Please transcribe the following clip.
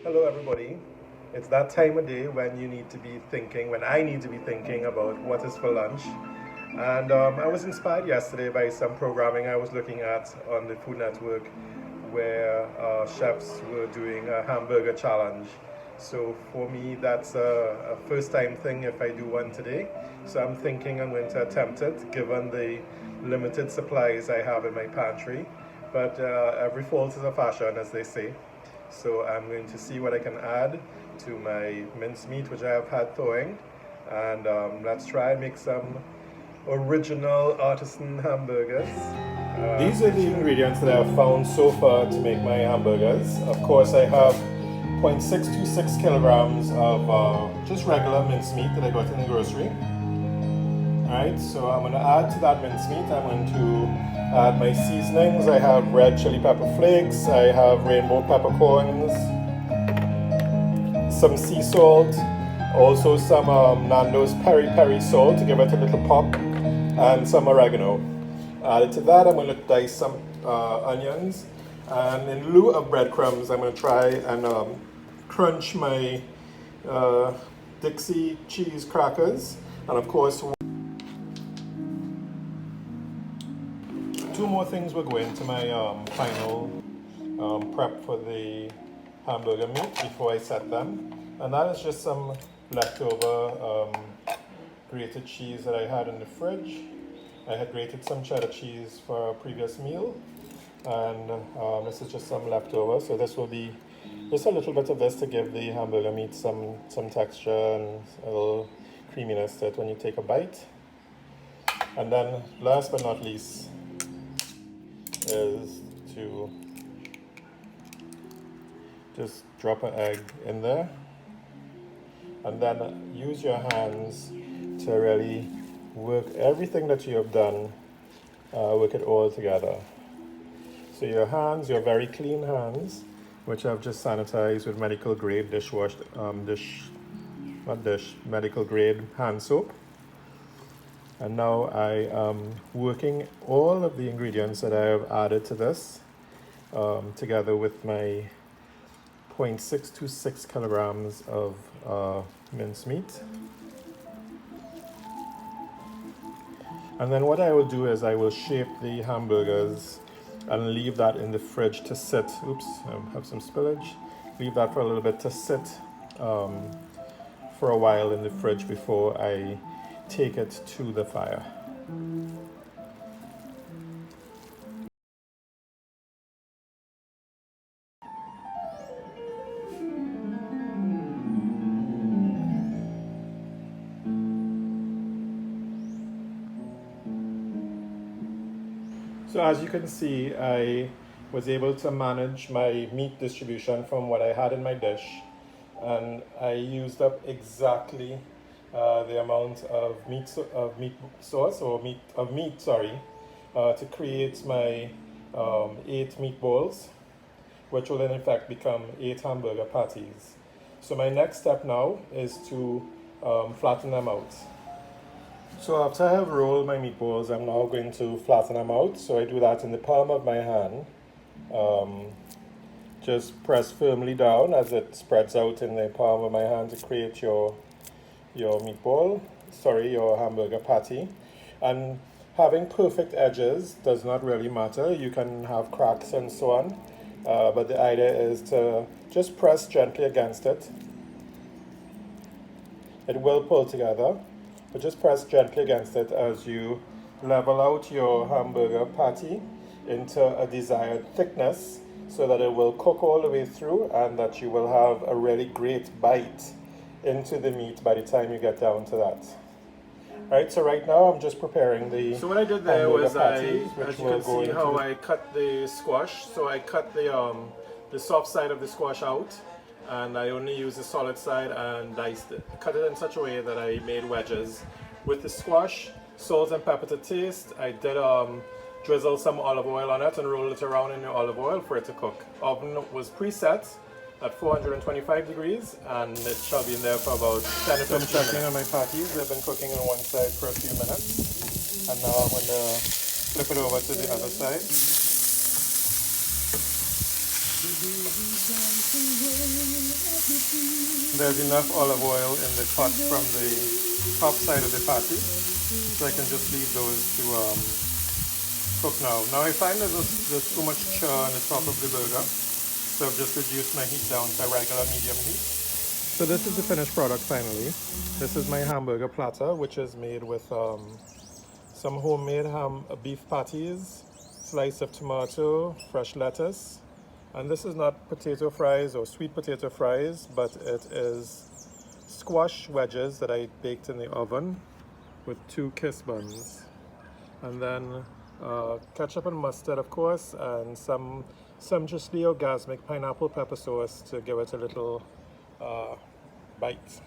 Hello, everybody. It's that time of day when you need to be thinking, when I need to be thinking about what is for lunch. And I was inspired yesterday by some programming I was looking at on the Food Network where chefs were doing a hamburger challenge. So for me, that's a first time thing if I do one today. So I'm thinking I'm going to attempt it given the limited supplies I have in my pantry. But every fault is a fashion, as they say. So I'm going to see what I can add to my mincemeat, which I have had thawing. And let's try and make some original artisan hamburgers. These are the ingredients that I've found so far to make my hamburgers. Of course, I have 0.626 kilograms of just regular mincemeat that I got in the grocery. Alright, so I'm going to add to that mincemeat, I'm going to add my seasonings. I have red chili pepper flakes, I have rainbow peppercorns, some sea salt, also some Nando's peri peri salt to give it a little pop, and some oregano. Added to that, I'm going to dice some onions, and in lieu of breadcrumbs, I'm going to try and crunch my Dixie cheese crackers, and of course, two more things will go into my final prep for the hamburger meat before I set them. And that is just some leftover grated cheese that I had in the fridge. I had grated some cheddar cheese for a previous meal. And this is just some leftover. So this will be just a little bit of this to give the hamburger meat some texture and a little creaminess to it when you take a bite. And then last but not least, is to just drop an egg in there and then use your hands to really work everything that you have done, work it all together. So your hands, your very clean hands, which I've just sanitized with medical grade medical grade hand soap. And now I am working all of the ingredients that I have added to this together with my 0.626 kilograms of mincemeat. And then what I will do is I will shape the hamburgers and leave that in the fridge to sit. Oops, I have some spillage. Leave that for a little bit to sit for a while in the fridge before I take it to the fire. So as you can see, I was able to manage my meat distribution from what I had in my dish, and I used up exactly the amount of meat sauce or meat to create my 8 meatballs, which will in effect become 8 hamburger patties. So my next step now is to flatten them out. So after I have rolled my meatballs, I'm now going to flatten them out. So I do that in the palm of my hand. Just press firmly down as it spreads out in the palm of my hand to create your your hamburger patty. And having perfect edges does not really matter. You can have cracks and so on. But the idea is to just press gently against it. It will pull together, but just press gently against it as you level out your hamburger patty into a desired thickness so that it will cook all the way through and that you will have a really great bite into the meat by the time you get down to that. Alright, so right now I'm just preparing the So what I did there was patties, as you can see how I cut the squash. So I cut the soft side of the squash out, and I only used the solid side and diced it. Cut it in such a way that I made wedges. With the squash, salt and pepper to taste. I did drizzle some olive oil on it and roll it around in the olive oil for it to cook. Oven was preset at 425 degrees, and it shall be in there for about 10 to 15 minutes. I'm checking on my patties. They've been cooking on one side for a few minutes, and now I'm going to flip it over to the other side. There's enough olive oil in the pot from the top side of the patty, so I can just leave those to cook now. Now I find that there's too much char on the top of the burger, so I've just reduced my heat down to regular medium heat. So this is the finished product finally. This is my hamburger platter, which is made with some homemade beef patties, slice of tomato, fresh lettuce, and this is not potato fries or sweet potato fries, but it is squash wedges that I baked in the oven with 2 kiss buns, and then ketchup and mustard, of course, and some sumptuously orgasmic pineapple pepper sauce to give it a little bite.